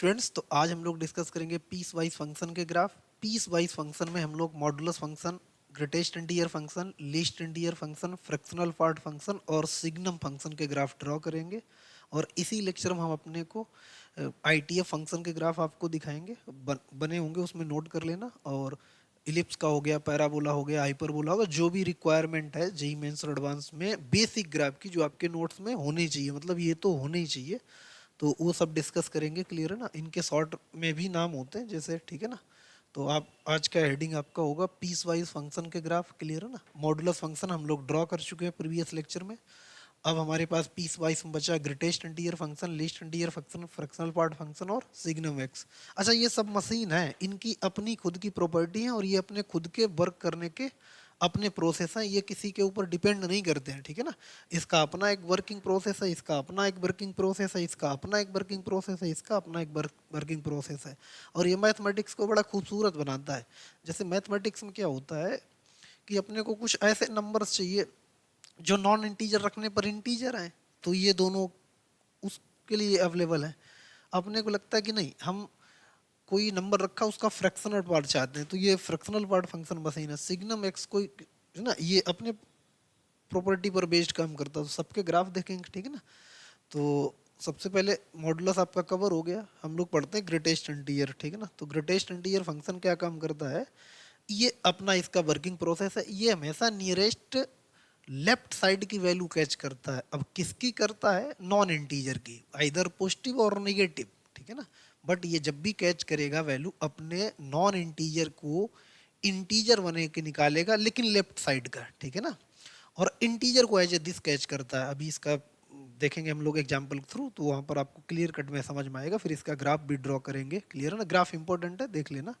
Friends, तो आज हम लोग डिस्कस करेंगे पीस वाइज फंक्शन के ग्राफ। पीस वाइज फंक्शन में हम लोग modulus function, greatest integer function, least integer function, fractional part function और सिग्नम फंक्शन के ग्राफ ड्रॉ करेंगे। और इसी लेक्चर में हम अपने को आईटीएफ फंक्शन के ग्राफ आपको दिखाएंगे। बने होंगे, उसमें नोट कर लेना। और इलिप्स का हो गया, पैराबोला हो गया, हाइपरबोला होगा, जो भी रिक्वायरमेंट है जेई मेंस और एडवांस में बेसिक ग्राफ की, जो आपके नोट्स में होनी चाहिए, मतलब ये तो होने ही चाहिए। तो वो सब डिस्कस करेंगे। क्लियर है ना? इनके शॉर्ट में भी नाम होते हैं जैसे, ठीक है ना? तो आप आज का हेडिंग आपका होगा पीस वाइज फंक्शन के ग्राफ। क्लियर है ना? मॉडुलस फंक्शन हम लोग ड्रॉ कर चुके हैं प्रीवियस लेक्चर में। अब हमारे पास पीस वाइज में बचा greatest integer function, least integer function, fractional part function और सिग्नम एक्स। अच्छा, ये सब मशीन है, इनकी अपनी खुद की प्रॉपर्टी है और ये अपने खुद के वर्क करने के अपने प्रोसेस हैं। ये किसी के ऊपर डिपेंड नहीं करते हैं, ठीक है ना? इसका अपना एक वर्किंग प्रोसेस है, इसका अपना एक वर्किंग प्रोसेस है, इसका अपना एक वर्किंग प्रोसेस है, इसका अपना एक वर्किंग प्रोसेस है। और ये मैथमेटिक्स को बड़ा खूबसूरत बनाता है। जैसे मैथमेटिक्स में क्या होता है कि अपने को कुछ ऐसे नंबर्स चाहिए जो नॉन इंटीजर रखने पर इंटीजर हैं, तो ये दोनों उसके लिए अवेलेबल है। अपने को लगता है कि नहीं, हम कोई नंबर रखा, उसका फ्रैक्शनल पार्ट चाहते हैं, तो ये फ्रैक्शनल पार्ट फंक्शन मशीन है। सिग्नम एक्स कोई है ना, ये अपने प्रॉपर्टी पर बेस्ड काम करता है। तो सबके ग्राफ देखेंगे, ठीक है ना? तो सबसे पहले मॉडुलस आपका कवर हो गया। हम लोग पढ़ते हैं ग्रेटेस्ट इंटीजर, ठीक है ना? तो ग्रेटेस्ट इंटीजर फंक्शन क्या काम करता है? ये अपना इसका वर्किंग प्रोसेस है। ये हमेशा नियरेस्ट लेफ्ट साइड की वैल्यू कैच करता है। अब किसकी करता है? नॉन इंटीजर की, आइदर पॉजिटिव और नेगेटिव, ठीक है ना? बट ये जब भी कैच करेगा वैल्यू, अपने नॉन इंटीजर को इंटीजर बने के निकालेगा, लेकिन लेफ्ट साइड का, ठीक है ना? और इंटीजर को एज ए दिस कैच करता है। अभी इसका देखेंगे हम लोग एग्जांपल थ्रू, तो वहाँ पर आपको क्लियर कट में समझ में आएगा। फिर इसका ग्राफ भी ड्रॉ करेंगे। क्लियर है ना? ग्राफ इंपॉर्टेंट है, देख लेना।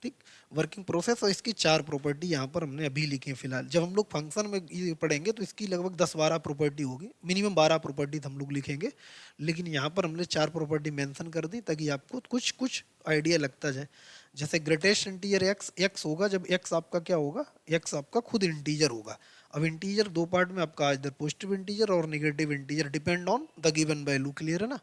ठीक। वर्किंग प्रोसेस और इसकी 4 प्रॉपर्टी यहाँ पर हमने अभी लिखी है फिलहाल। जब हम लोग फंक्शन में ये पढ़ेंगे तो इसकी लगभग 10-12 प्रॉपर्टी होगी, मिनिमम 12 प्रॉपर्टी हम लोग लिखेंगे। लेकिन यहाँ पर हमने 4 प्रॉपर्टी मेंशन कर दी ताकि आपको कुछ कुछ आइडिया लगता जाए। जैसे ग्रेटेस्ट इंटीजर एक्स, एक्स होगा जब एक्स आपका क्या होगा? एक्स आपका खुद इंटीजर होगा। अब इंटीजर दो पार्ट में आपका, इधर पॉजिटिव इंटीजर और negative integer, depend on the given value. Clear है ना?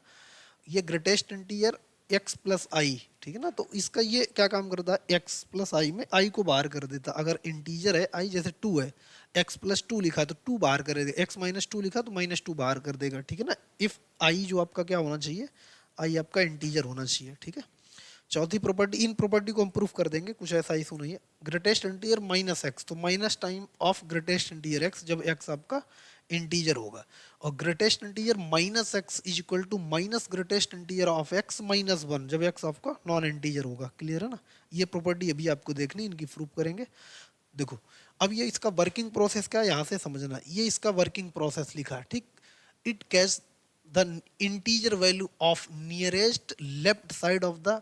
ये ग्रेटेस्ट इंटीजर एक्स प्लस आई, ठीक है ना? तो इसका ये क्या काम करता है? एक्स प्लस आई में आई को बाहर कर देता। अगर इंटीजर है आई, जैसे 2 है, एक्स प्लस 2 लिखा है तो 2 बाहर कर देगा, एक्स माइनस 2 लिखा तो माइनस 2 बाहर कर देगा, ठीक है ना? इफ आई जो आपका क्या होना चाहिए? आई आपका इंटीजर होना चाहिए, ठीक है? चौथी प्रॉपर्टी, इन प्रॉपर्टी को हम प्रूफ कर देंगे, कुछ ऐसा इशू नहीं है। ग्रेटेस्ट इंटीजर माइनस एक्स, तो minus time of greatest integer x जब एक्स आपका इंटीजर होगा। और greatest integer minus x is equal to minus greatest integer of x minus 1 जब एक्स आपका नॉन इंटीजर होगा। क्लियर है ना? ये प्रॉपर्टी अभी आपको देखनी, इनकी प्रूफ करेंगे। देखो, अब ये इसका वर्किंग प्रोसेस क्या है, यहाँ से समझना। ये इसका वर्किंग प्रोसेस लिखा है, ठीक? It catch the integer value of nearest left side of the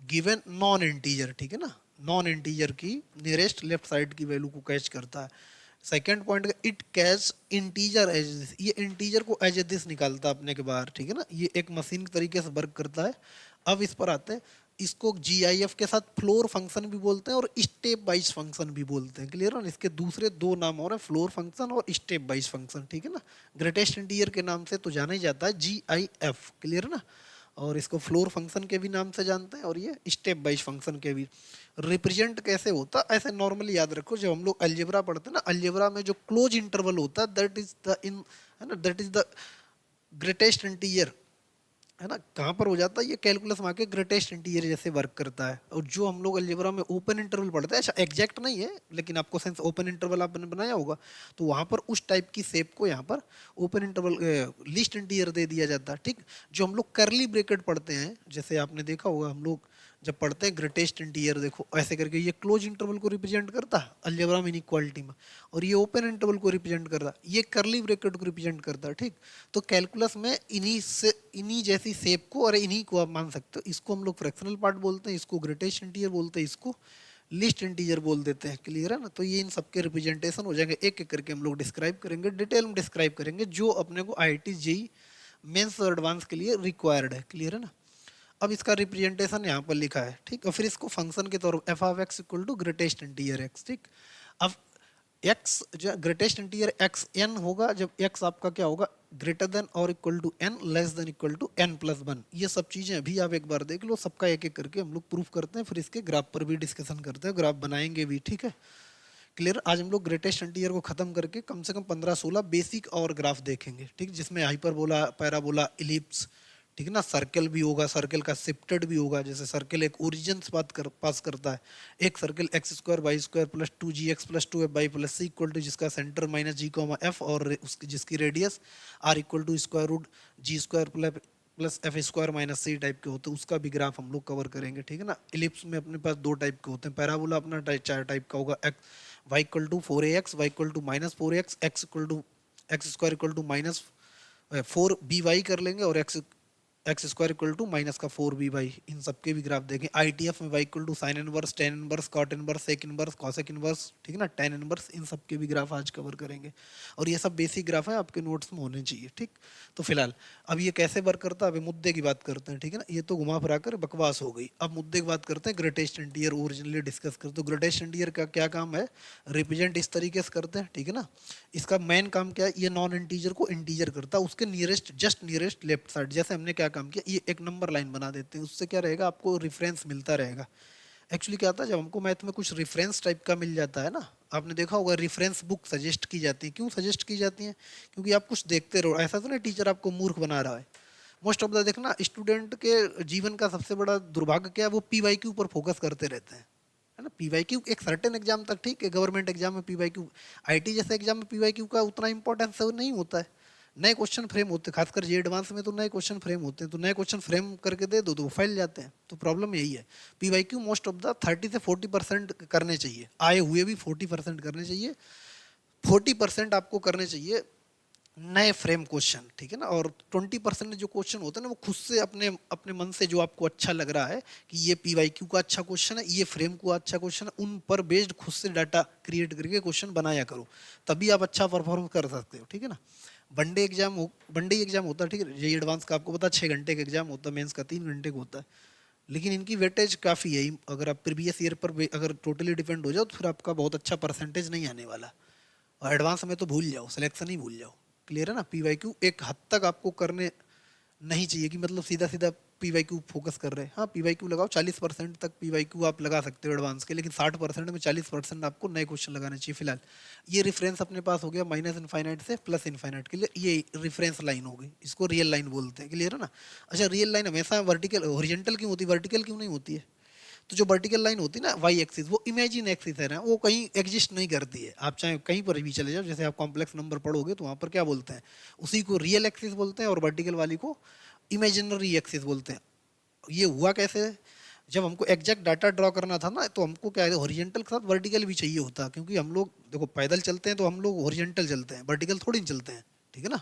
given non integer, ठीक है ना? नॉन इंटीजर की नियरेस्ट लेफ्ट साइड की वैल्यू को कैच करता है। Second point, it catch integer as this, ये इंटीजर को एज ए दिस निकालता है अपने के बाहर, ठीक है ना? ये एक मशीन के तरीके से वर्क करता है। अब इस पर आते हैं, इसको जीआईएफ के साथ फ्लोर फंक्शन भी बोलते हैं और स्टेप वाइज फंक्शन भी बोलते हैं। क्लियर है ना? इसके दूसरे दो नाम और हैं, फ्लोर फंक्शन और स्टेप वाइज फंक्शन, ठीक है ना? ग्रेटेस्ट इंटीजर के नाम से तो जाना ही जाता है जीआईएफ। क्लियर है ना? और इसको फ्लोर फंक्शन के भी नाम से जानते हैं और ये स्टेप वाइज फंक्शन के भी। रिप्रेजेंट कैसे होता है ऐसे नॉर्मली याद रखो, जब हम लोग अलजेब्रा पढ़ते हैं ना, अलजेब्रा में जो क्लोज इंटरवल होता है दैट इज द इन, है ना, that is the greatest integer, है ना? कहाँ पर हो जाता है ये? कैलकुलस में आके ग्रेटेस्ट इंटीजर जैसे वर्क करता है। और जो हम लोग अलजेब्रा में ओपन इंटरवल पढ़ते हैं, अच्छा एग्जैक्ट नहीं है लेकिन आपको सेंस ओपन इंटरवल आपने बनाया होगा, तो वहाँ पर उस टाइप की शेप को यहाँ पर ओपन इंटरवल लिस्ट इंटीजर दे दिया जाता है, ठीक? जो हम लोग करली ब्रेकेट पढ़ते हैं, जैसे आपने देखा होगा हम लोग जब पढ़ते हैं ग्रेटेस्ट इंटीजर, देखो ऐसे करके ये क्लोज इंटरवल को रिप्रेजेंट करता है अलजेब्रा में इनइक्वालिटी में, और ये ओपन इंटरवल को रिप्रेजेंट करता है, ये करली ब्रेकेट को रिप्रेजेंट करता है, ठीक? तो कैलकुलस में इन्हीं से, इन्हीं जैसी शेप को और इन्हीं को आप मान सकते हो। इसको हम लोग फ्रैक्शनल पार्ट बोलते हैं, इसको ग्रेटेस्ट इंटीजर बोलते हैं, इसको लिस्ट इंटीजर बोल देते हैं। क्लियर है ना? तो ये इन सबके रिप्रेजेंटेशन हो जाएंगे, एक एक करके हम लोग डिस्क्राइब करेंगे, डिटेल में डिस्क्राइब करेंगे, जो अपने को आईआईटी जेईई मेंस और एडवांस के लिए रिक्वायर्ड है। क्लियर है ना? अब इसका रिप्रेजेंटेशन यहाँ पर लिखा है, ठीक? और फिर इसको फंक्शन के तौर पर f of x equal to greatest integer x, ठीक? अब एक्स जो ग्रेटेस्ट इंटीजर एक्स एन होगा जब एक्स आपका क्या होगा ग्रेटर देन और equal to n less than equal to n plus one. ये सब चीजें अभी आप एक बार देख लो, सबका एक एक करके हम लोग प्रूफ करते हैं, फिर इसके ग्राफ पर भी डिस्कशन करते हैं, ग्राफ बनाएंगे भी, ठीक है। क्लियर। आज हम लोग ग्रेटेस्ट इंटीजर को खत्म करके कम से कम 15-16 बेसिक और ग्राफ देखेंगे, ठीक, जिसमें हाइपरबोला, पैराबोला, इलिप्स, ठीक है ना, सर्कल भी होगा, सर्कल का शिफ्टेड भी होगा, जैसे सर्कल एक ओरिजिन से पास करता है, एक circle x square y square plus 2gx plus 2fy plus c equal to जिसका centre minus g comma f और उसकी जिसकी radius r equal to square root g square plus f square minus c type के होते हैं, उसका भी graph हम लोग कवर करेंगे, ठीक है ना। इलिप्स में अपने पास दो टाइप के होते हैं, पैराबोला अपना चार टाइप का होगा, y equal to 4ax, y equal to minus 4x, x equal to x square equal to minus 4by कर लेंगे, और x square equal to minus का 4b/, इन सबके भी ग्राफ देखें। आईटीएफ में y equal to sine inverse, tan inverse, cot inverse, sec inverse, cosec inverse, ठीक है ना, टेन इनवर्स, इन सबके भी ग्राफ आज कवर करेंगे, और ये सब बेसिक ग्राफ है, आपके नोट्स में होने चाहिए, ठीक। तो फिलहाल अब ये कैसे वर्क करता है, अभी मुद्दे की बात करते हैं, ठीक है ना। ये तो घुमा फिरा कर बकवास हो गई, अब मुद्दे की बात करते हैं, ग्रेटेस्ट इंटीजर ओरिजिनली डिस्कस करते हैं। तो ग्रेटेस्ट इंटीजर का क्या काम है, रिप्रेजेंट इस तरीके से करते हैं, ठीक है ना। इसका मेन काम क्या है, ये नॉन इंटीजर को इंटीजर करता है, उसके nearest just nearest left side. जैसे हमने क्या काम किया, ये एक नंबर लाइन बना देते हैं, उससे क्या रहेगा, आपको रेफरेंस मिलता रहेगा। एक्चुअली क्या होता है, जब हमको मैथ में कुछ रेफरेंस टाइप का मिल जाता है ना, आपने देखा होगा रेफरेंस बुक सजेस्ट की जाती है, क्यों सजेस्ट की जाती है, क्योंकि आप कुछ देखते रहो, ऐसा तो नहीं टीचर आपको मूर्ख बना रहा है। मोस्ट ऑफ द देखना स्टूडेंट के जीवन का सबसे बड़ा दुर्भाग्य क्या है, वो पीवाई के ऊपर फोकस करते रहते हैं, है ना। पीवाईक्यू एक सर्टेन एग्जाम तक ठीक है, गवर्नमेंट एग्जाम में पीवाईक्यू, आईटी जैसे एग्जाम में पीवाईक्यू का उतना इंपॉर्टेंस नहीं होता है। नए क्वेश्चन फ्रेम होते हैं, खासकर जे एडवांस में तो नए क्वेश्चन फ्रेम होते हैं, तो नए क्वेश्चन फ्रेम करके दे दो तो वो फैल जाते हैं। तो प्रॉब्लम यही है, पीवाईक्यू मोस्ट ऑफ द 30 से 40% करने चाहिए, आए हुए भी 40% करने चाहिए, 40% आपको करने चाहिए नए फ्रेम क्वेश्चन, ठीक है ना। और 20% जो क्वेश्चन होते हैं ना, वो खुद से अपने अपने मन से जो आपको अच्छा लग रहा है कि ये पीवाईक्यू का अच्छा क्वेश्चन है, ये फ्रेम को अच्छा क्वेश्चन है, उन पर बेस्ड खुद से डाटा क्रिएट करके क्वेश्चन बनाया करो, तभी आप अच्छा परफॉर्म कर सकते हो, ठीक है ना। वनडे एग्जाम होता है, ठीक है, ये एडवांस का आपको पता 6 घंटे का एग्जाम होता है, मेंस का 3 घंटे का होता है, लेकिन इनकी वेटेज काफ़ी है। अगर आप प्रीवियस ईयर पर अगर टोटली डिपेंड हो जाओ तो फिर आपका बहुत अच्छा परसेंटेज नहीं आने वाला, और एडवांस में तो भूल जाओ, सिलेक्शन ही भूल जाओ। क्लियर है ना। पीवाईक्यू एक हद तक आपको करने नहीं चाहिए कि मतलब सीधा सीधा पीवाईक्यू फोकस कर रहे हैं, हाँ पीवाईक्यू लगाओ, 40% तक पीवाईक्यू आप लगा सकते हो एडवांस के, लेकिन 60% में 40% आपको नए क्वेश्चन लगाने चाहिए। फिलहाल ये रेफरेंस अपने पास हो गया माइनस इनफाइनाइट से प्लस इनफाइनाइट के लिए, ये रेफरेंस लाइन हो गई, इसको रियल लाइन बोलते हैं। क्लियर है ना। अच्छा, रियल लाइन हमेशा वर्टिकल हॉरिजॉन्टल क्यों होती है, वर्टिकल क्यों नहीं होती है। तो जो वर्टिकल लाइन होती है ना वाई एक्सिस, वो इमेजिन एक्सिस है ना, वो कहीं एग्जिस्ट नहीं करती है। आप चाहे कहीं पर भी चले जाओ, जैसे आप कॉम्प्लेक्स नंबर पढ़ोगे तो वहाँ पर क्या बोलते हैं, उसी को रियल एक्सिस बोलते हैं, और वर्टिकल वाली को इमेजिनरी एक्सिस बोलते हैं। ये हुआ कैसे, जब हमको एग्जैक्ट डाटा ड्रॉ करना था ना, तो हमको क्या है, हॉरिजॉन्टल के साथ वर्टिकल भी चाहिए होता, क्योंकि हम लोग देखो पैदल चलते हैं तो हम लोग हॉरिजॉन्टल चलते हैं, वर्टिकल थोड़ी नहीं चलते हैं, ठीक है ना।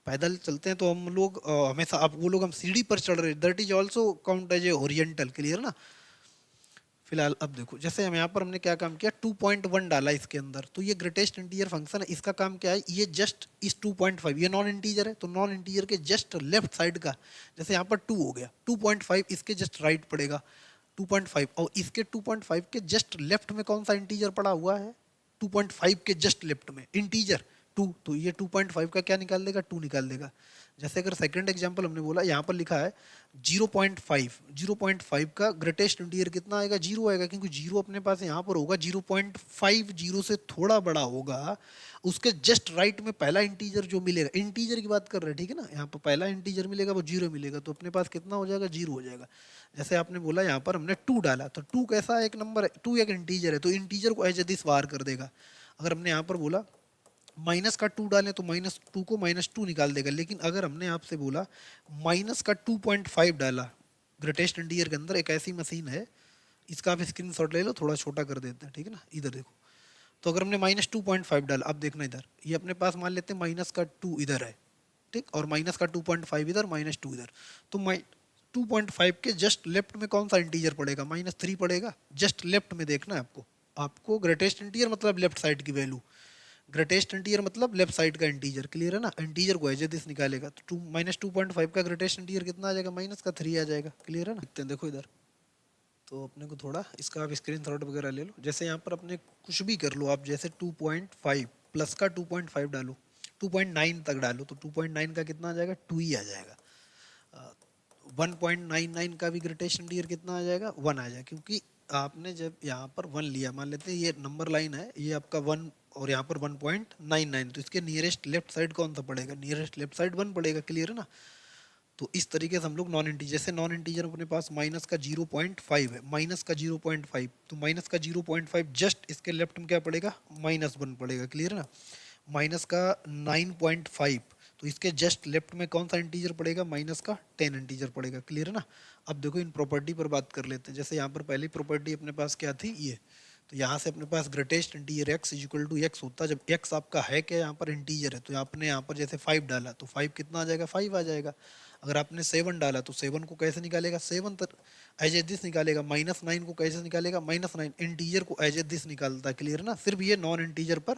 पैदल चलते हैं तो हम लोग हमेशा, अब वो लोग हम सीढ़ी पर चढ़ रहे, that is also count as a horizontal. Clear ना। फिलहाल अब देखो, जैसे हम यहाँ पर हमने क्या काम किया, 2.1 डाला इसके अंदर, तो ये ग्रेटेस्ट इंटीजर फंक्शन है, इसका काम क्या है, ये जस्ट इस 2.5, ये नॉन इंटीजर है, तो नॉन इंटीजर के जस्ट लेफ्ट साइड का, जैसे यहाँ पर 2 हो गया, 2.5 इसके जस्ट राइट पड़ेगा 2.5, और इसके 2.5 के जस्ट लेफ्ट में कौन सा इंटीजर पड़ा हुआ है, 2.5 के जस्ट लेफ्ट में इंटीजर 2, तो ये 2.5 का क्या निकाल देगा, 2 निकाल देगा। जैसे अगर सेकंड एग्जांपल हमने बोला, यहाँ पर लिखा है 0.5, 0.5 का ग्रेटेस्ट इंटीजर कितना आएगा, 0 आएगा, क्योंकि 0 अपने पास यहाँ पर होगा, 0.5 0 से थोड़ा बड़ा होगा, उसके जस्ट राइट में पहला इंटीजर जो मिलेगा, इंटीजर की बात कर रहे हैं, ठीक है ना, यहाँ पर पहला इंटीजर मिलेगा वो 0 मिलेगा, तो अपने पास कितना हो जाएगा, 0 हो जाएगा। जैसे आपने बोला यहाँ पर हमने 2 डाला, तो 2 कैसा एक नंबर है, 2 एक इंटीजर है, तो इंटीजर को एज ए दिस वार कर देगा। अगर हमने यहाँ पर बोला माइनस का 2 डालें तो -2 को -2 निकाल देगा, लेकिन अगर हमने आपसे बोला माइनस का 2.5 डाला, ग्रेटेस्ट इंटीजर के अंदर एक ऐसी मशीन है, इसका आप स्क्रीनशॉट ले लो, थोड़ा छोटा कर देते हैं, ठीक है ना, इधर देखो। तो अगर हमने -2.5 डाला, अब देखना इधर, ये अपने पास मान लेते हैं माइनस का 2 इधर है, ठीक, और माइनस का 2.5 इधर, -2 इधर, तो 2.5 के जस्ट लेफ्ट में कौन सा इंटीजर पड़ेगा, -3 पड़ेगा, जस्ट लेफ्ट में देखना है आपको। आपको ग्रेटेस्ट इंटीजर मतलब लेफ्ट साइड की वैल्यू, ग्रेटेस्ट इंटीजर मतलब लेफ्ट साइड का इंटीजर। क्लियर है ना। इंटीजर को एज ए दिस निकालेगा, तो -2.5 का ग्रेटेस्ट इंटीजर कितना आ जाएगा, -3 आ जाएगा। क्लियर है ना। देखते हैं, देखो इधर, सो अपने को थोड़ा इसका आप स्क्रीनशॉट वगैरह ले लो। जैसे यहाँ पर अपने कुछ भी कर लो आप, जैसे 2.5 प्लस का 2.5 डालो, 2.9 तक डालो तो 2.9 का कितना आ जाएगा, 2 ही आ जाएगा। 1.99 का भी ग्रेटेशन ईयर कितना आ जाएगा, 1 आ जाएगा, क्योंकि आपने जब यहाँ पर 1 लिया, मान लेते हैं ये नंबर लाइन है, ये आपका 1 और यहाँ पर 1.99, तो इसके नियरेस्ट लेफ्ट साइड कौन सा पड़ेगा, नियरेस्ट लेफ्ट साइड 1 पड़ेगा। क्लियर है ना। तो इस तरीके से हम लोग नॉन इंटीजर, जैसे नॉन इंटीजर अपने पास माइनस का 0.5 है, माइनस का 0.5, तो माइनस का 0.5 जस्ट इसके लेफ्ट में क्या पड़ेगा, -1 पड़ेगा। क्लियर है ना। माइनस का 9.5, तो इसके जस्ट लेफ्ट में कौन सा इंटीजर पड़ेगा, माइनस का 10 इंटीजर पड़ेगा। क्लियर है ना। अब देखो इन प्रॉपर्टी पर बात कर लेते हैं। जैसे यहाँ पर पहली प्रॉपर्टी अपने पास क्या थी, ये, तो यहाँ से अपने पास greatest integer x equal to x होता है जब x आपका है क्या, यहाँ पर इंटीजर है, तो आपने यहाँ पर जैसे 5 डाला तो 5 कितना आ जाएगा, 5 आ जाएगा। अगर आपने 7 डाला तो 7 को कैसे निकालेगा, 7 तक एज ए दिस निकालेगा। -9 को कैसे निकालेगा, -9 इंटीजर को एज ए दिस निकालता है। क्लियर ना। सिर्फ ये नॉन इंटीजर पर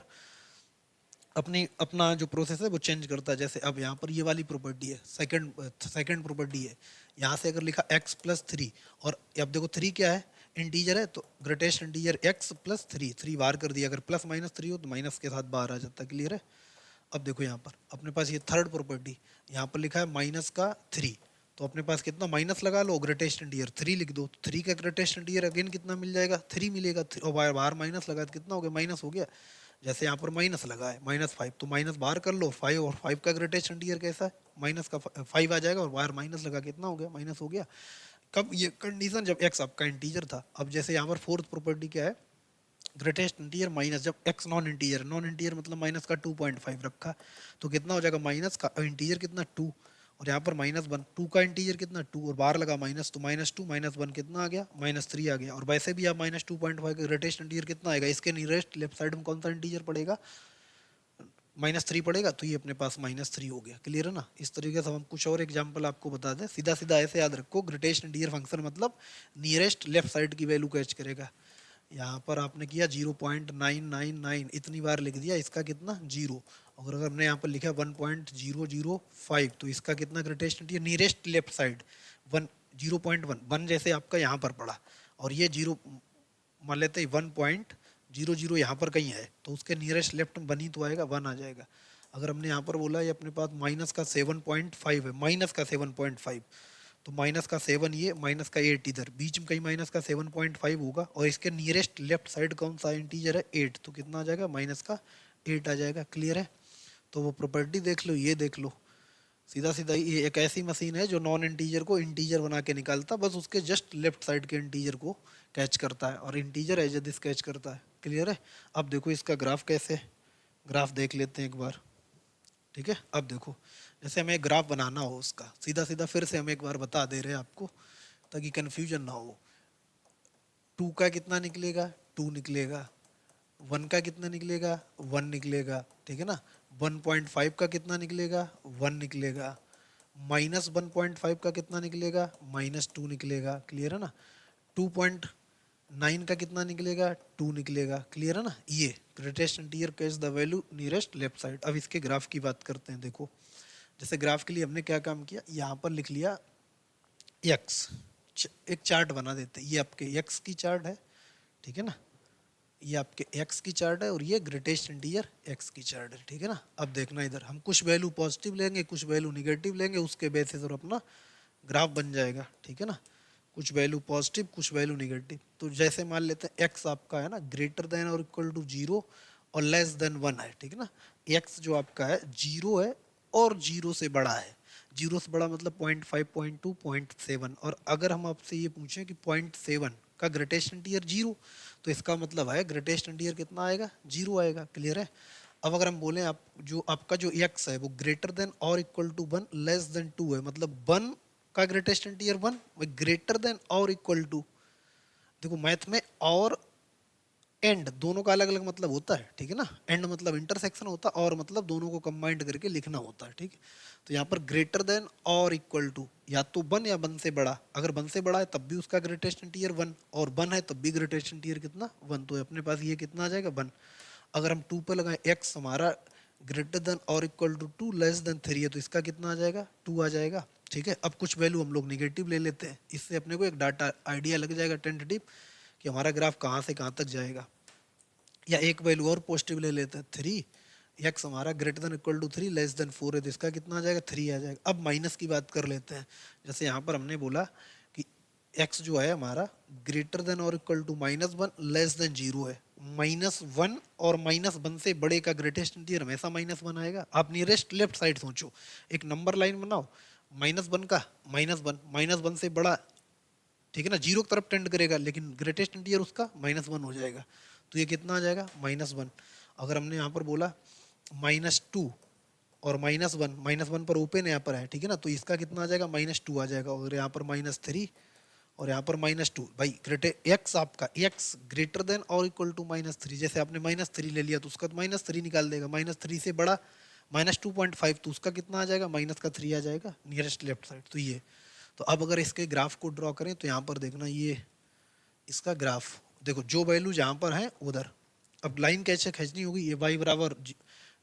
अपनी अपना जो प्रोसेस है वो चेंज करता है। जैसे अब यहाँ पर ये वाली प्रॉपर्टी है, सेकंड प्रॉपर्टी है, यहाँ से अगर लिखा x+3, और अब देखो 3 क्या है, इंटीजर है, तो ग्रेटेस्ट इंटीजर x+3, 3 बाहर कर दिया, अगर +-3 हो तो माइनस के साथ बाहर आ जाता है। क्लियर है। अब देखो यहाँ पर अपने पास ये थर्ड प्रॉपर्टी, यहाँ पर लिखा है -3, तो अपने पास कितना माइनस लगा लो, ग्रेटेस्ट इंटीजर 3 लिख दो, 3 का ग्रेटेस्ट इंटीजर अगेन कितना मिल जाएगा, 3 मिलेगा, और बाहर माइनस लगा तो कितना हो गया, माइनस हो गया। जैसे यहाँ पर माइनस लगा है -5, तो माइनस बाहर कर लो, 5 और 5 का ग्रेटेस्ट इंटीजर कैसा है, माइनस का 5 आ जाएगा, और बाहर माइनस लगा कितना हो गया, माइनस हो गया। कब, ये कंडीशन जब x आपका इंटीजर था। अब जैसे यहाँ पर फोर्थ प्रॉपर्टी क्या है, ग्रेटेस्ट इंटीजर माइनस, जब x non integer, non integer मतलब माइनस का 2.5 रखा, तो कितना हो जाएगा, माइनस का इंटीजर कितना 2, और यहाँ पर -1, 2 का इंटीजर कितना 2, और बाहर लगा माइनस, तो -2 -1 कितना आ गया, -3 आ गया। और वैसे भी आप -2.5 का ग्रेटेस्ट इंटीजर कितना आएगा, इसके नियरेस्ट लेफ्ट साइड में कौन सा इंटीजर पड़ेगा, -3 पड़ेगा, तो ये अपने पास -3 हो गया। क्लियर है ना। इस तरीके से हम कुछ और एग्जांपल आपको बता दें, सीधा सीधा ऐसे याद रखो, ग्रेटेस्ट इंटीजर फंक्शन मतलब नियरेस्ट लेफ्ट साइड की वैल्यू कैच करेगा। यहाँ पर आपने किया 0.999, इतनी बार लिख दिया, इसका कितना 0, और अगर हमने यहाँ पर लिखा 1.005, तो इसका कितना greatest integer, nearest left side 0.1 जैसे आपका यहाँ पर पड़ा, और ये 0 मान लेते हैं 1.00 यहाँ पर कहीं है, तो उसके नियरेस्ट लेफ्ट में 1 ही तो आएगा, 1 आ जाएगा। अगर हमने यहाँ पर बोला ये अपने पास माइनस का 7.5 है, माइनस का 7.5, तो माइनस का 7 ये, माइनस का 8 इधर, बीच में कहीं माइनस का 7.5 होगा, और इसके नियरेस्ट लेफ्ट साइड कौन सा इंटीजर है, 8, तो कितना आ जाएगा, माइनस का 8 आ जाएगा। क्लियर है। तो वो प्रॉपर्टी देख लो, ये देख लो, सीधा सीधा ये एक ऐसी मशीन है जो नॉन इंटीजर को इंटीजर बना के निकालता, बस उसके जस्ट लेफ्ट साइड के इंटीजर को कैच करता है, और इंटीजर एज दिस कैच करता है। क्लियर है। अब देखो इसका ग्राफ कैसे, ग्राफ देख लेते हैं एक बार। ठीक है। अब देखो जैसे हमें ग्राफ बनाना हो उसका, सीधा सीधा फिर से हम एक बार बता दे रहे हैं आपको ताकि कन्फ्यूजन ना हो। 2 का कितना निकलेगा, 2 निकलेगा। 1 का कितना निकलेगा, 1 निकलेगा। ठीक है ना। 1.5 का कितना निकलेगा, 1 निकलेगा। -1.5 का कितना निकलेगा, -2 निकलेगा। क्लियर है ना। 2.9 का कितना निकलेगा, 2 निकलेगा। क्लियर है ना। ये greatest integer catch the value nearest left side. अब इसके ग्राफ की बात करते हैं। देखो जैसे ग्राफ के लिए हमने क्या काम किया, यहाँ पर लिख लिया एक्स, एक चार्ट बना देते हैं। ये आपके एक्स की चार्ट है, ठीक है ना, ये आपके एक्स की चार्ट है, और ये ग्रेटेस्ट इंटीजर एक्स की चार्ट है। ठीक है ना। अब देखना इधर हम कुछ वैल्यू पॉजिटिव लेंगे, कुछ वैल्यू निगेटिव लेंगे, उसके बेसिस और अपना ग्राफ बन जाएगा। ठीक है ना। कुछ वैल्यू पॉजिटिव, कुछ वैल्यू निगेटिव। तो जैसे मान लेते हैं एक्स आपका है ना ग्रेटर देन और इक्वल टू 0 और लेस देन 1 है। ठीक है ना। एक्स जो आपका है 0 है और 0 से बड़ा है। 0 से बड़ा मतलब 0.5, 0.2, 0.7। और अगर हम आपसे ये पूछें कि 0.7 का ग्रेटेस्ट इंटीजर 0, तो इसका मतलब है ग्रेटेस्ट इंटीजर कितना आएगा, 0 आएगा। क्लियर है। अब अगर हम बोलें आप जो आपका जो एक्स है वो ग्रेटर देन और इक्वल टू 1 लेस देन 2 है, मतलब 1 का ग्रेटेस्ट इंटीजर 1, ग्रेटर देन और इक्वल टू, देखो मैथ में और एंड दोनों का अलग अलग मतलब होता है। ठीक है ना। एंड मतलब इंटरसेक्शन होता है, और मतलब दोनों को कंबाइंड करके लिखना होता है। ठीक है। तो यहाँ पर ग्रेटर देन और इक्वल टू या तो 1 या 1 से बड़ा। अगर 1 से बड़ा है तब भी उसका ग्रेटेस्ट इंटीजर 1, और 1 है तब भी ग्रेटेस्ट इंटीजर कितना 1, तो अपने पास ये कितना आ जाएगा 1। अगर हम 2 पे लगाएं, एक्स हमारा ग्रेटर देन और इक्वल टू 2 लेस देन 3 है, तो इसका कितना आ जाएगा 2 आ जाएगा। ठीक है। अब कुछ वैल्यू हम लोग नेगेटिव ले लेते हैं, इससे अपने को एक डाटा आइडिया लग जाएगा टेंटेटिव कि हमारा ग्राफ कहाँ से कहाँ तक जाएगा। या एक वैल्यू और पॉजिटिव ले लेते हैं, 3 एक्स हमारा greater than equal to 3 less than 4 है, तो इसका कितना आ जाएगा, 3 आ जाएगा। अब माइनस की बात कर लेते हैं। जैसे यहाँ पर हमने बोला कि एक्स जो है हमारा ग्रेटर देन और इक्वल टू -1 लेस देन 0 है। -1 और -1 से बड़े का ग्रेटेस्ट इंटीजर हमेशा -1 आएगा। आप नियरेस्ट लेफ्ट साइड सोचो, एक नंबर लाइन बनाओ, -1 का -1 से बड़ा, ठीक है ना, 0 की तरफ टेंड करेगा, लेकिन ग्रेटेस्ट इंटीजर उसका -1 हो जाएगा। तो ये कितना आ जाएगा, -1। अगर हमने यहाँ पर बोला -2 और -1 पर ओपन यहाँ पर है, ठीक है ना, तो इसका कितना आ जाएगा, -2 आ जाएगा। और यहाँ पर -3 और यहाँ पर -2। भाई एक्स आपका एक्स ग्रेटर देन और इक्वल टू -3, जैसे आपने -3 ले लिया तो उसका तो -3 निकाल देगा, -3 से बड़ा -2.5, तो उसका कितना आ जाएगा, -3 आ जाएगा नियरेस्ट लेफ्ट साइड। तो ये, तो अब अगर इसके ग्राफ को ड्रॉ करें तो यहाँ पर देखना, ये इसका ग्राफ देखो, जो वैल्यू जहाँ पर है उधर। अब लाइन कैसे खींचनी होगी, ये y बराबर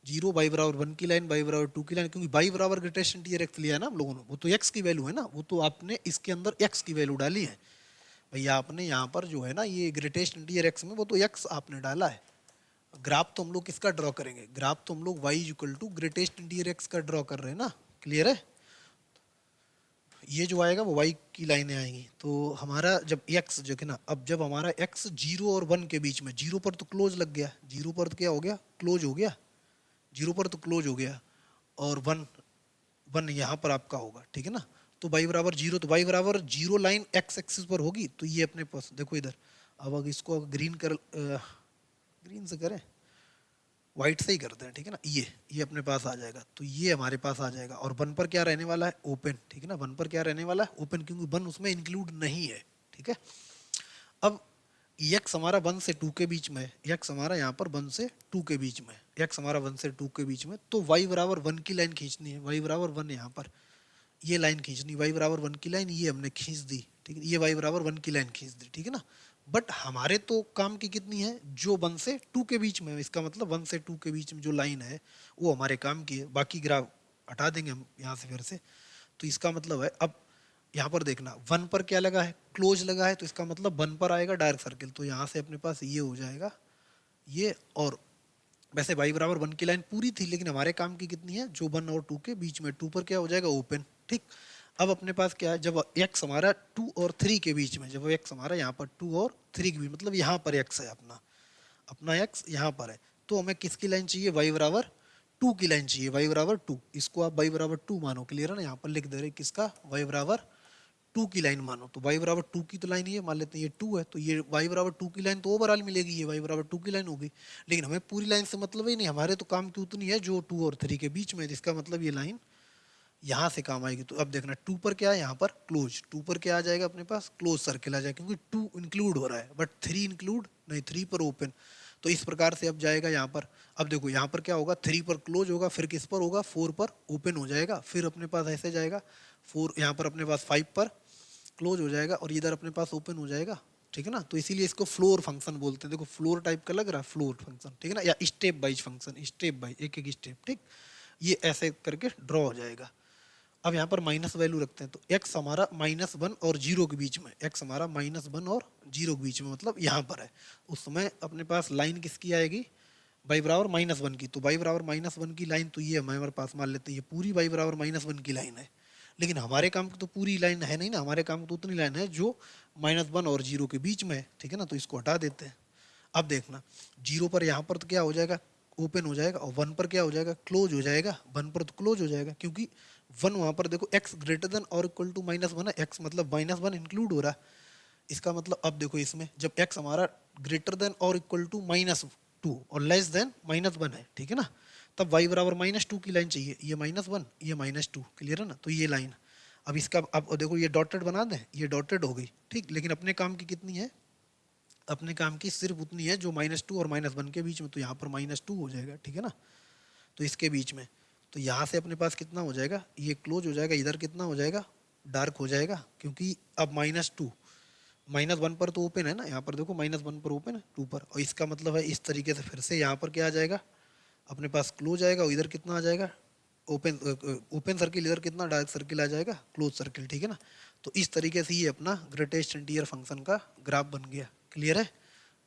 0, y बराबर 1 की लाइन, y बराबर 2 की लाइन, क्योंकि y बराबर ग्रेटेस्ट इंटीजर एक्स लिया है ना हम लोगों ने, वो तो x की वैल्यू है ना, वो तो आपने इसके अंदर x की वैल्यू डाली है। भैया आपने यहाँ पर जो है ना ये ग्रेटेस्ट इंटीजर x में, वो तो x आपने डाला है। ग्राफ तो हम लोग किसका ड्रॉ करेंगे, ग्राफ तो हम लोग y equal to greatest integer x का ड्रॉ कर रहे हैं ना, क्लियर है। ये जो आएगा वो y की लाइनें आएंगी। तो हमारा जब x जो है ना, अब जब हमारा x 0 और 1 के बीच में, 0 पर तो क्लोज लग गया, 0 पर तो क्या हो गया, क्लोज हो गया, 0 पर तो क्लोज हो गया, और 1 यहाँ पर आपका होगा, ठीक है ना। तो y बराबर 0, तो y बराबर 0 लाइन x एक्सिस पर होगी, तो ये अपने पास देखो इधर। अब अगर इसको ग्रीन से करें, वाइट से ही करते हैं, ठीक है ना, ये अपने पास आ जाएगा। तो ये हमारे पास आ जाएगा, और 1 पर क्या रहने वाला है, ओपन, ठीक है ना, 1 पर क्या रहने वाला है, ओपन, क्योंकि 1 उसमें इंक्लूड नहीं है, ठीक है। अब x हमारा 1 से 2 के बीच में है, x हमारा यहाँ पर 1 से 2 के बीच में, x हमारा 1 से 2 के बीच में, तो y बराबर 1 की लाइन खींचनी है, y बराबर 1 यहाँ पर ये लाइन खींचनी, y बराबर 1 की लाइन ये हमने खींच दी, ठीक है, ये y बराबर 1 की लाइन खींच दी, ठीक है ना। बट हमारे तो काम की कितनी है, जो 1 से 2 के बीच में है, इसका मतलब 1 से 2 के बीच में जो लाइन है वो हमारे काम की है, बाकी ग्राफ हटा देंगे हम यहाँ से फिर से। तो इसका मतलब है, अब यहाँ पर देखना 1 पर क्या लगा है, क्लोज लगा है, तो इसका मतलब 1 पर आएगा डार्क सर्किल, तो यहाँ से अपने पास ये हो जाएगा ये। और वैसे y बराबर 1 की लाइन पूरी थी, लेकिन हमारे काम की कितनी है, जो 1 और 2 के बीच में, 2 पर क्या हो जाएगा, ओपन, ठीक। अब अपने पास क्या है, जब x हमारा 2 और 3 के बीच में, जब x हमारा यहाँ पर 2 और 3 के बीच, मतलब यहाँ पर x है अपना अपना x यहाँ पर है, तो हमें किसकी लाइन चाहिए, y बराबर 2 की लाइन चाहिए, y बराबर 2, इसको आप y बराबर 2 मानो, क्लियर है ना। यहाँ पर लिख दे रहे किसका, y बराबर 2 की लाइन मानो, तो y बराबर 2 की तो लाइन ये मान लेते हैं, ये 2 है, तो ये y बराबर 2 की लाइन तो ओवरऑल मिलेगी, ये y बराबर 2 की लाइन होगी। लेकिन हमें पूरी लाइन से मतलब ही नहीं, हमारे तो काम की उतनी है जो 2 और 3 के बीच में, जिसका मतलब ये लाइन यहाँ से काम आएगी। तो अब देखना 2 पर क्या है, यहाँ पर क्लोज, 2 पर क्या आ जाएगा अपने पास, क्लोज सर्किल आ जाएगा, क्योंकि 2 इंक्लूड हो रहा है, बट 3 इंक्लूड नहीं, 3 पर ओपन। तो इस प्रकार से अब जाएगा यहाँ पर। अब देखो यहाँ पर क्या होगा, 3 पर क्लोज होगा, फिर किस पर होगा, 4 पर ओपन हो जाएगा, फिर अपने पास ऐसे जाएगा 4, यहाँ पर अपने पास 5 पर क्लोज हो जाएगा, और इधर अपने पास ओपन हो जाएगा, ठीक है ना। तो इसीलिए इसको फ्लोर फंक्शन बोलते हैं। देखो फ्लोर टाइप का लग रहा है, फ्लोर फंक्शन, ठीक है ना, या step wise function, step by एक एक स्टेप, ठीक। ये ऐसे करके ड्रॉ हो जाएगा। अब यहाँ पर माइनस वैल्यू रखते हैं, तो x हमारा -1 और 0 के बीच में, x हमारा -1 और 0 के बीच में, मतलब यहाँ पर है। उस समय अपने पास लाइन किसकी आएगी, y बराबर -1 की, तो y बराबर -1 की लाइन तो ये हमारे पास मान लेते हैं, ये पूरी y बराबर -1 की लाइन है। लेकिन हमारे काम की तो पूरी लाइन है नहीं ना, हमारे काम की तो उतनी लाइन है जो -1 और 0 के बीच में है, ठीक है ना। तो इसको हटा देते हैं। अब देखना 0 पर यहाँ पर तो क्या हो जाएगा, ओपन हो जाएगा, और 1 पर क्या हो जाएगा, क्लोज हो जाएगा, 1 पर तो क्लोज हो जाएगा, क्योंकि 1 वहाँ पर देखो x ग्रेटर देन और इक्वल टू -1 है, x मतलब -1 इंक्लूड हो रहा है। इसका मतलब अब देखो इसमें जब x हमारा ग्रेटर देन और इक्वल टू -2 और लेस देन -1 है, ठीक है ना, तब y बराबर -2 की लाइन चाहिए, ये -1 ये -2, क्लियर है ना। तो ये लाइन, अब इसका अब देखो ये डॉटेड बना दें, ये डॉटेड हो गई, ठीक। लेकिन अपने काम की कितनी है, अपने काम की सिर्फ उतनी है जो -2 और -1 के बीच में, तो यहाँ पर -2 हो जाएगा, ठीक है ना। तो इसके बीच में, तो यहाँ से अपने पास कितना हो जाएगा, ये क्लोज हो जाएगा, इधर कितना हो जाएगा, डार्क हो जाएगा, क्योंकि अब -2 -1 पर तो ओपन है ना, यहाँ पर देखो -1 पर ओपन है, 2 पर, और इसका मतलब है इस तरीके से फिर से यहाँ पर क्या आ जाएगा, अपने पास क्लोज आएगा, और इधर कितना आ जाएगा, ओपन ओपन सर्किल इधर कितना डार्क सर्किल आ जाएगा, क्लोज सर्किल, ठीक है ना। तो इस तरीके से ये अपना ग्रेटेस्ट इंटीजर फंक्शन का ग्राफ बन गया, क्लियर है,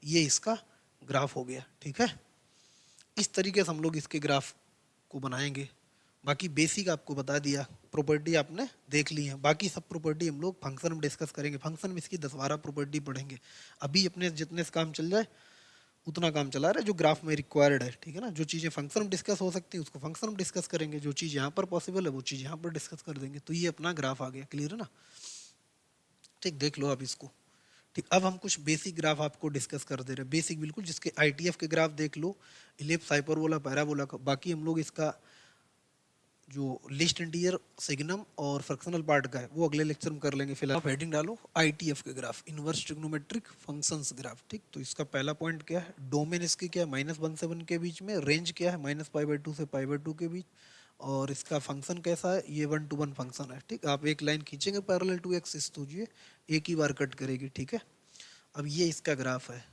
ये इसका ग्राफ हो गया, ठीक है। इस तरीके से हम लोग इसके ग्राफ को बनाएंगे। बाकी बेसिक आपको बता दिया, प्रॉपर्टी आपने देख ली है, बाकी सब प्रॉपर्टी हम लोग फंक्शन में डिस्कस करेंगे। फंक्शन में इसकी 10-12 प्रॉपर्टी पढ़ेंगे। अभी अपने जितने से काम चल जाए उतना काम चला रहा है जो ग्राफ में रिक्वायर्ड है, ठीक है ना। जो चीज़ें फंक्शन में डिस्कस हो सकती हैं उसको फंक्शन में डिस्कस करेंगे, जो चीज़ यहाँ पर पॉसिबल है वो चीज़ यहाँ पर डिस्कस कर देंगे। तो ये अपना ग्राफ आ गया, क्लियर है ना। ठीक, देख लो आप इसको। ठीक, अब हम कुछ बेसिक ग्राफ आपको डिस्कस कर दे रहे हैं, बेसिक बिल्कुल, जिसके आईटीएफ के ग्राफ देख लो, इलिप्स, हाइपरबोला, पैराबोला का। बाकी हम लोग इसका जो लिस्ट इंटीजर, सिग्नम और फ्रैक्शनल पार्ट का है वो अगले लेक्चर में कर लेंगे। फिलहाल आप हेडिंग डालो आईटीएफ के graph, inverse trigonometric functions graph. ठीक, तो इसका पहला पॉइंट क्या है, डोमेन इसकी क्या है -1 से 1 के बीच में, रेंज क्या है -π/2 से π/2 के बीच, और इसका फंक्शन कैसा है, ये 1-to-1 फंक्शन है। ठीक, आप एक लाइन खींचेंगे पैरेलल टू एक्सिस तो ये एक ही बार कट करेगी, ठीक है। अब ये इसका ग्राफ है,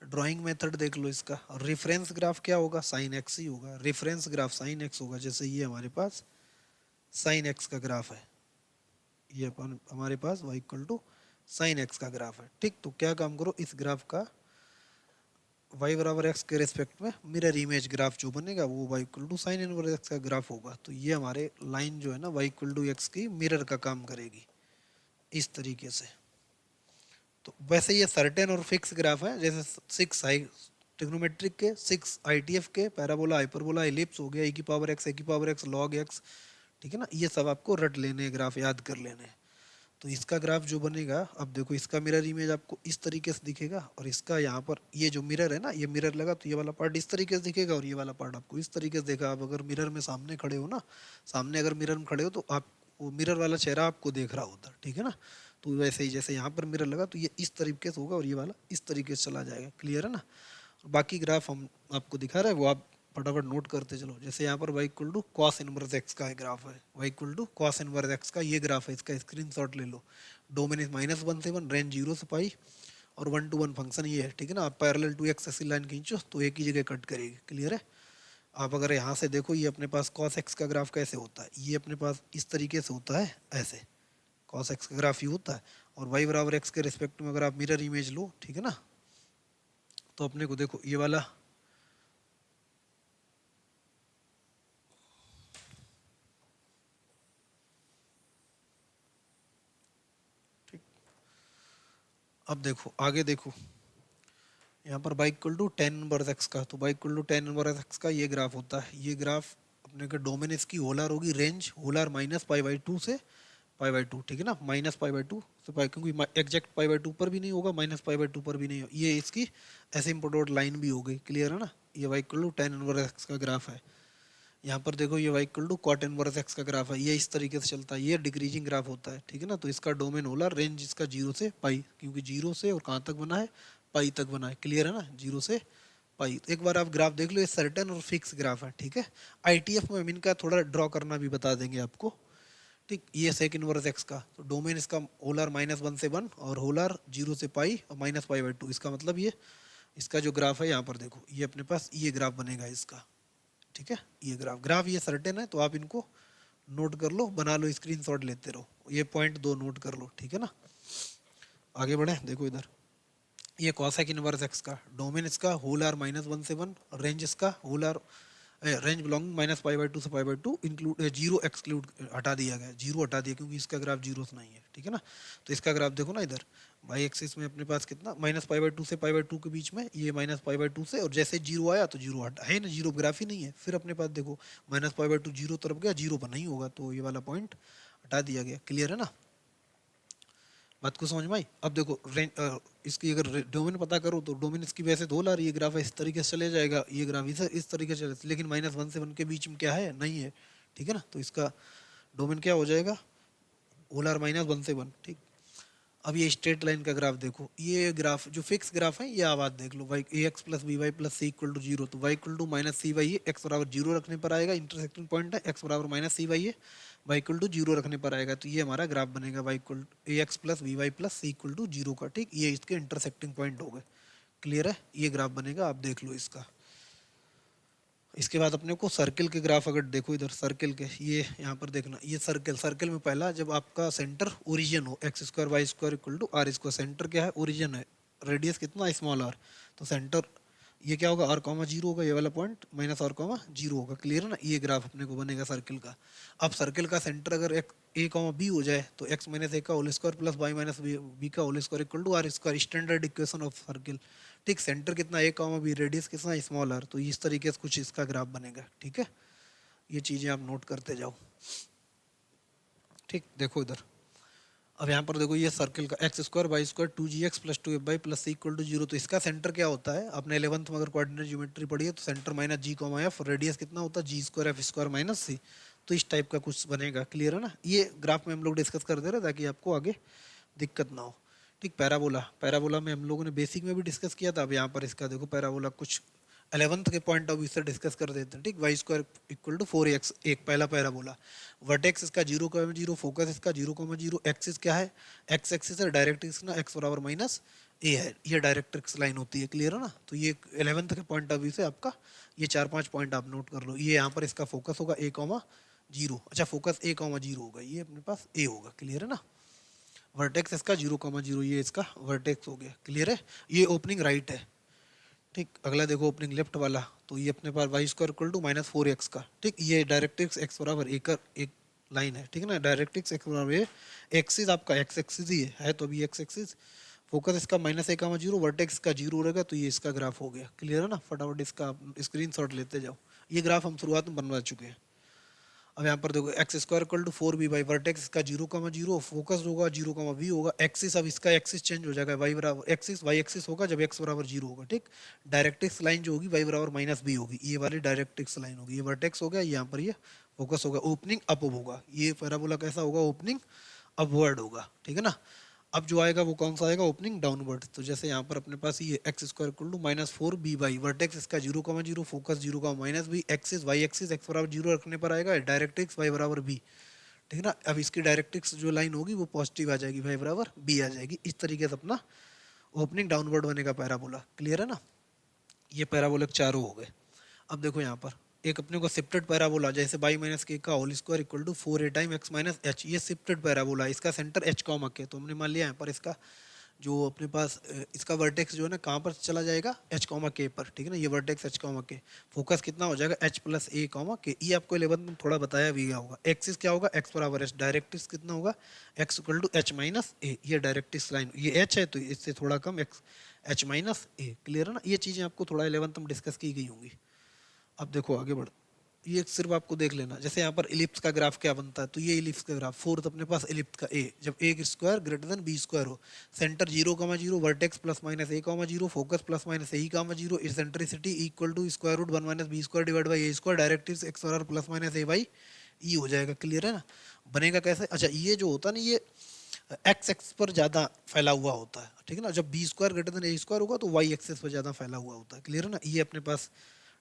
ड्राइंग मेथड देख लो इसका। रेफरेंस ग्राफ क्या होगा, साइन एक्स ही होगा, रेफरेंस ग्राफ साइन एक्स होगा। जैसे ये हमारे पास साइन एक्स का ग्राफ है, ये अपन हमारे पास y equal to sine x का ग्राफ है। ठीक, तो क्या काम करो, इस ग्राफ का y बराबर x के रिस्पेक्ट में मिरर इमेज ग्राफ जो बनेगा वो y equal to sine inverse x का ग्राफ होगा। तो ये हमारे लाइन जो है ना y इक्वल टू x की मिरर का काम करेगी इस तरीके से। तो वैसे ये सर्टेन और फिक्स ग्राफ है, जैसे 6 ट्रिग्नोमेट्रिक के, 6 आईटीएफ के, पैराबोला, हाइपरबोला, एलिप्स हो गया, e की पावर x, e की पावर x, log x, ठीक है ना। ये सब आपको रट लेने हैं, ग्राफ याद कर लेने हैं। तो इसका ग्राफ जो बनेगा, अब देखो इसका मिरर इमेज आपको इस तरीके से दिखेगा, और इसका यहाँ पर ये जो मिरर है ना, ये मिरर लगा तो ये वाला पार्ट इस तरीके से दिखेगा, और ये वाला पार्ट आपको इस तरीके से देखा। आप अगर मिरर में सामने खड़े हो ना, सामने अगर मिरर में खड़े हो तो आप वो मिरर वाला चेहरा आपको देख रहा होता है, ठीक है ना। तो वैसे ही जैसे यहाँ पर मिरर लगा तो ये इस तरीके से होगा और ये वाला इस तरीके से चला जाएगा, क्लियर है ना। बाकी ग्राफ हम आपको दिखा रहे हैं वो आप फटाफट नोट करते चलो। जैसे यहाँ पर y equal to cos inverse x का ग्राफ है, y equal to cos inverse x का ये ग्राफ है, इसका स्क्रीनशॉट ले लो। डोमेन इज -1 से 1, रेंज 0 से पाई, और 1-to-1 फंक्शन ये है, ठीक है ना। आप पैरेलल टू एक्स ऐसी लाइन खींचो तो एक ही जगह कट करेगी, क्लियर है। आप अगर यहाँ से देखो, ये अपने पास कॉस एक्स का ग्राफ कैसे होता है, ये अपने पास इस तरीके से होता है, ऐसे कॉस एक्स का ग्राफ ये होता है। और y बराबर एक्स के रिस्पेक्ट में अगर आप मिरर इमेज लो, ठीक है ना, तो अपने को देखो ये वाला अब देखो आगे देखो, यहाँ पर y equal to tan inverse x का, तो y equal to tan inverse x का ये ग्राफ होता है। ये ग्राफ अपने का डोमेन इसकी होलर होगी, रेंज होलर -π/2 से π/2, ठीक है ना, -π/2 से पाई, क्योंकि एग्जैक्ट π/2 पर भी नहीं होगा, -π/2 पर भी नहीं होगा, ये इसकी एसिम्पोटोट लाइन भी हो गई, क्लियर है ना। ये y equal to tan inverse x का ग्राफ है। यहाँ पर देखो ये y equal to cot inverse x का ग्राफ है, ये इस तरीके से चलता है, ये डिक्रीजिंग ग्राफ होता है, ठीक है ना। तो इसका डोमेन होलर, रेंज इसका 0 से पाई, क्योंकि 0 से और कहाँ तक बना है, पाई तक बना है, क्लियर है ना, 0 से पाई। एक बार आप ग्राफ देख लो, ये सर्टेन और फिक्स ग्राफ है, ठीक है। आईटीएफ में हम इनका थोड़ा ड्रॉ करना भी बता देंगे आपको। ठीक, ये सेक इनवर्स एक्स का, तो डोमेन इसका होलर -1 से 1 और होलर 0 से पाई और -π/2, इसका मतलब ये इसका जो ग्राफ है यहाँ पर देखो, ये अपने पास ये ग्राफ बनेगा इसका, ठीक है। ये ग्राफ ये सर्टेन है, तो आप इनको नोट कर लो, बना लो, स्क्रीनशॉट लेते रहो, ये पॉइंट दो नोट कर लो, ठीक है ना। आगे बढ़े, देखो इधर ये कॉसेक इनवर्स एक्स का, डोमेन इसका होलर -1 से 1, रेंज इसका होलर, रेंज बिलोंग -π/2 से π/2, इंक्लूड जीरो एक्सक्लूड हटा दिया गया, जीरो हटा दिया क्योंकि इसका ग्राफ जीरो से नहीं है, ठीक है ना। तो इसका ग्राफ देखो ना, इधर वाई एक्सिस में अपने पास कितना -π/2 से π/2 के बीच में, ये -π/2 से, और जैसे जीरो आया तो जीरो हटा है ना, जीरो ग्राफ ही नहीं है। फिर अपने पास देखो -π/2 जीरो तरफ गया, जीरो पर नहीं होगा, तो ये वाला पॉइंट हटा दिया गया, क्लियर है ना। बात को समझ में आई। अब देखो इसकी अगर डोमेन पता करो तो डोमेन इसकी वैसे धोला रही है, ग्राफ इस तरीके से चले जाएगा, ये ग्राफ इस तरीके से चले, लेकिन -1 से 1 के बीच में क्या है, नहीं है, ठीक है ना। तो इसका डोमेन क्या हो जाएगा, ओलर -1 से 1, ठीक। अब ये स्ट्रेट लाइन का ग्राफ देखो, ये ग्राफ जो फिक्स ग्राफ है, ये आवाज देख लो, y a x plus b y plus c equal to zero, तो y equal to minus c y, x बराबर जीरो रखने पर आएगा, इंटरसेक्टिंग पॉइंट है, एक्स बराबर -सी वाई है, वाई इक्वल टू जीरो रखने पर आएगा, तो ये हमारा ग्राफ बनेगा y equal a x plus b y plus c equal to zero का, ठीक। ये इसके इंटरसेक्टिंग पॉइंट हो गए, क्लियर है, ये ग्राफ बनेगा, आप देख लो इसका। इसके बाद अपने को सर्किल के ग्राफ अगर देखो इधर सर्किल के, ये यहाँ पर देखना, ये सर्किल, सर्किल में पहला जब आपका सेंटर ओरिजिन हो, x square y square equal to r square, centre क्या है ओरिजिन है, रेडियस कितना स्मॉल आर, तो सेंटर ये क्या होगा आर कॉमा जीरो होगा, ये वाला point minus R comma zero होगा, क्लियर है ना। ये ग्राफ अपने को बनेगा सर्किल का। अब सर्किल का सेंटर अगर ए कॉमा बी हो जाए तो एक्स माइनस ए का whole square plus y minus b का whole square equal to r square, standard equation of circle. ठीक, सेंटर कितना ए कॉमा बी, रेडियस कितना स्मॉल आर, तो इस तरीके से कुछ इसका ग्राफ बनेगा। ठीक है, ये चीजें आप नोट करते जाओ। ठीक, देखो इधर, अब यहाँ पर देखो ये सर्किल का x square y square 2gx plus 2f plus c equal to zero, तो इसका सेंटर क्या होता है, आपने 11th में अगर कोऑर्डिनेट ज्योमेट्री पढ़ी है तो सेंटर माइनस जी कॉमा एफ, रेडियस कितना होता है जी स्क्वायर एफ स्क्वायर माइनस सी, तो इस टाइप का कुछ बनेगा। क्लियर है ना, ये ग्राफ में हम लोग डिस्कस कर दे रहे ताकि आपको आगे दिक्कत ना हो। ठीक, पैराबोला, पैराबोला में हम लोगों ने बेसिक में भी डिस्कस किया था। अब यहाँ पर इसका देखो पैराबोला कुछ 11th के पॉइंट ऑफ व्यू से डिस्कस कर देते हैं। ठीक, Y square equal to 4x, एक पहला पैराबोला, वर्टेक्स इसका 0,0, फोकस इसका 0,0, एक्सिस क्या है, एक्स एक्सिस है, डायरेक्ट्रिक्स ना एक्स बराबर माइनस ए है, ये डायरेक्ट्रिक्स लाइन होती है। क्लियर है ना, तो ये 11th के पॉइंट ऑफ व्यू से आपका ये 4-5 पॉइंट आप नोट कर लो। ये यहाँ पर इसका फोकस होगा a,0, अच्छा फोकस a,0 होगा, ये अपने पास a होगा। क्लियर है ना, वर्टेक्स इसका 0,0, ये इसका वर्टेक्स हो गया। क्लियर है, ये ओपनिंग राइट है। ठीक, अगला देखो ओपनिंग लेफ्ट वाला, तो ये अपने पास y square equal to minus 4x का। ठीक, ये डायरेक्ट्रिक्स एक्स बराबर एक लाइन है। ठीक है ना, डायरेक्ट्रिक्स एक्स बराबर ये एक्सिस आपका एक्स एक्सिस ही है तो अभी एक्स एक्सिस, फोकस इसका माइनस a,0, वर्टेक्स का जीरो रहेगा, तो ये इसका ग्राफ हो गया। क्लियर है ना, फटाफट इसका स्क्रीनशॉट लेते जाओ। ये ग्राफ हम शुरुआत में बनवा चुके हैं। अब यहाँ पर देखो x square equal to 4b by vertex इसका 0,0, फोकस होगा 0,v होगा, एक्सिस अब इसका एक्सिस चेंज हो जाएगा, वाई बराबर एक्सिस वाई एक्सिस होगा जब एक्स बराबर 0 होगा। ठीक, डायरेक्ट्रिक्स लाइन जो होगी वाई बराबर माइनस बी होगी, ये वाली डायरेक्ट्रिक्स लाइन होगी, ये वर्टेक्स हो गया, यहाँ पर ये फोकस होगा, ओपनिंग अप होगा, ये पैराबोला कैसा होगा, ओपनिंग अपवर्ड होगा। ठीक है ना, अब जो आएगा वो कौन सा आएगा, ओपनिंग डाउनवर्ड। तो जैसे यहाँ पर अपने पास ये x square equal to minus 4b by vertex इसका 0,0, focus 0,-b, axis y axis x बराबर 0 रखने पर आएगा डायरेक्ट्रिक्स वाई बराबर b। ठीक है ना, अब इसकी डायरेक्ट्रिक्स जो लाइन होगी वो पॉजिटिव आ जाएगी, वाई बराबर b आ जाएगी। इस तरीके से अपना ओपनिंग डाउनवर्ड बनेगा पैराबोला। क्लियर है ना, ये पैराबोला चारों हो गए। अब देखो यहाँ पर एक अपने को शिफ्टेड पैराबोला, जैसे बाई माइनस के का whole square equal to 4a time x minus h, ये शिफ्टेड पैराबोला, इसका सेंटर एच कॉमा के, तो हमने मान लिया यहाँ पर इसका जो अपने पास इसका वर्टेक्स जो है ना कहाँ पर चला जाएगा, एच कॉमा के पर। ठीक है ना, ये वर्टेक्स एच कॉमा के, फोकस कितना हो जाएगा एच प्लस ए कॉमा के, ये आपको 11th में थोड़ा बताया भी गया होगा। एक्सिस क्या होगा, एक्स बराबर एच, डायरेक्ट्रिक्स कितना होगा, x equal to h minus a, ये डायरेक्ट्रिक्स लाइन, ये एच है तो इससे थोड़ा कम x, h minus a. Clear है ना, ये चीज़ें आपको थोड़ा 11th में डिस्कस की गई होंगी। अब देखो आगे बढ़, ये सिर्फ आपको देख लेना, जैसे यहाँ पर इलिप्स का ग्राफ क्या बनता है, तो ये इलिप्स का ग्राफ, फोर्थ अपने पास इलिप्स का ए, जब a square greater than b square हो, centre 0,0, vertex plus minus a,0, focus plus minus e,0, eccentricity equal to square root 1 minus b square divide by a square, directrix x बराबर plus minus a by e हो जाएगा। Clear है ना, बनेगा कैसे, अच्छा ये जो होता है ना ये एक्स एक्स पर ज़्यादा फैला हुआ होता है। ठीक है ना, जब बी स्क्वायर ग्रेटर देन ए स्क्वायर होगा तो वाई एक्सेस पर ज़्यादा फैला हुआ होता है। क्लियर है ना, ये अपने पास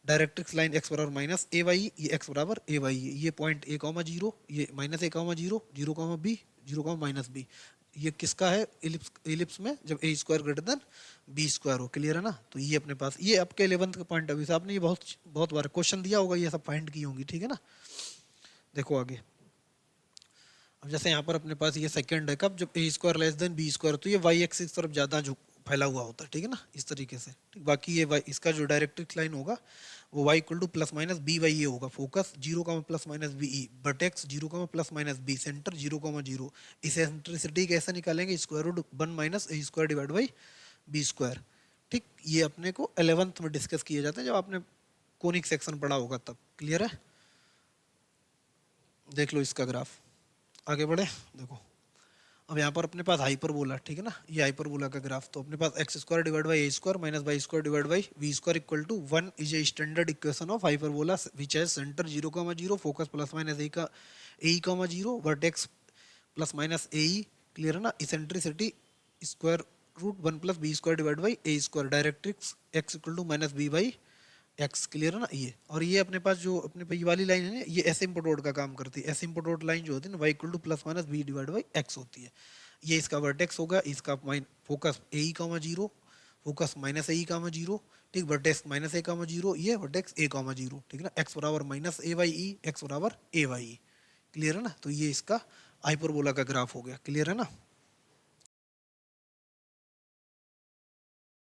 डायरेक्ट्रिक्स लाइन एक्स बराबर माइनस ए वाई, ये एक्स बराबर ए वाई, ये पॉइंट a,0, ये माइनस a,0, 0,b, 0,-b, ये किसका है, इलिप्स, इलिप्स में जब a square greater than b square हो। क्लियर है ना, तो ये अपने पास ये आपके 11th के पॉइंट अभी से आपने ये बहुत बहुत बार क्वेश्चन दिया होगा, ये सब फाइंड की होंगी। ठीक है ना, देखो आगे, अब जैसे यहाँ पर अपने पास ये सेकंड है, कब, जब a square less than b square, तो ये वाई एक्सिस तरफ ज़्यादा झुक फैला हुआ होता है। ठीक है ना, इस तरीके से। ठीक, बाकी ये वाई, इसका जो डायरेक्ट्रिक्स लाइन होगा वो y equal to plus minus b y ये होगा, focus 0, plus minus b e, vertex 0, plus minus b, centre 0,0। Eccentricity कैसे निकालेंगे, square root 1 minus a square divide by b square. ठीक, ये अपने को 11th में डिस्कस किए जाते हैं जब आपने कोनिक सेक्शन पढ़ा होगा तब। क्लियर है, देख लो इसका ग्राफ, आगे बढ़े। देखो अब यहाँ पर अपने पास हाइपरबोला, ठीक है ना, ये हाइपरबोला का ग्राफ, तो अपने पास x square divide by a square minus y square divide by v square equal to 1 is a standard equation of hyperbola which has centre 0,0, focus plus minus a, vertex plus minus a. Clear है ना, eccentricity square root 1 plus b square divide by a square, directrix x equal to minus b by x. Clear है ना, ये और ये अपने पास जो अपने पे ये वाली लाइन है ना, ये एसिम्पोटोड का काम करती है। एसिम्पोटोड लाइन जो होती है ना, y equal to plus minus b divide by x होती है। ये इसका वर्टेक्स होगा, इसका माइन फोकस ए,0, फोकस माइनस ए,0, ठीक, vertex minus a comma zero, ये वर्टेक्स ए कामा जीरो, ठीक है ना, एक्स बराबर minus a y e, x बराबर ए वाई ई। क्लियर है ना, तो ये इसका हाइपरबोला का ग्राफ हो गया। क्लियर है ना।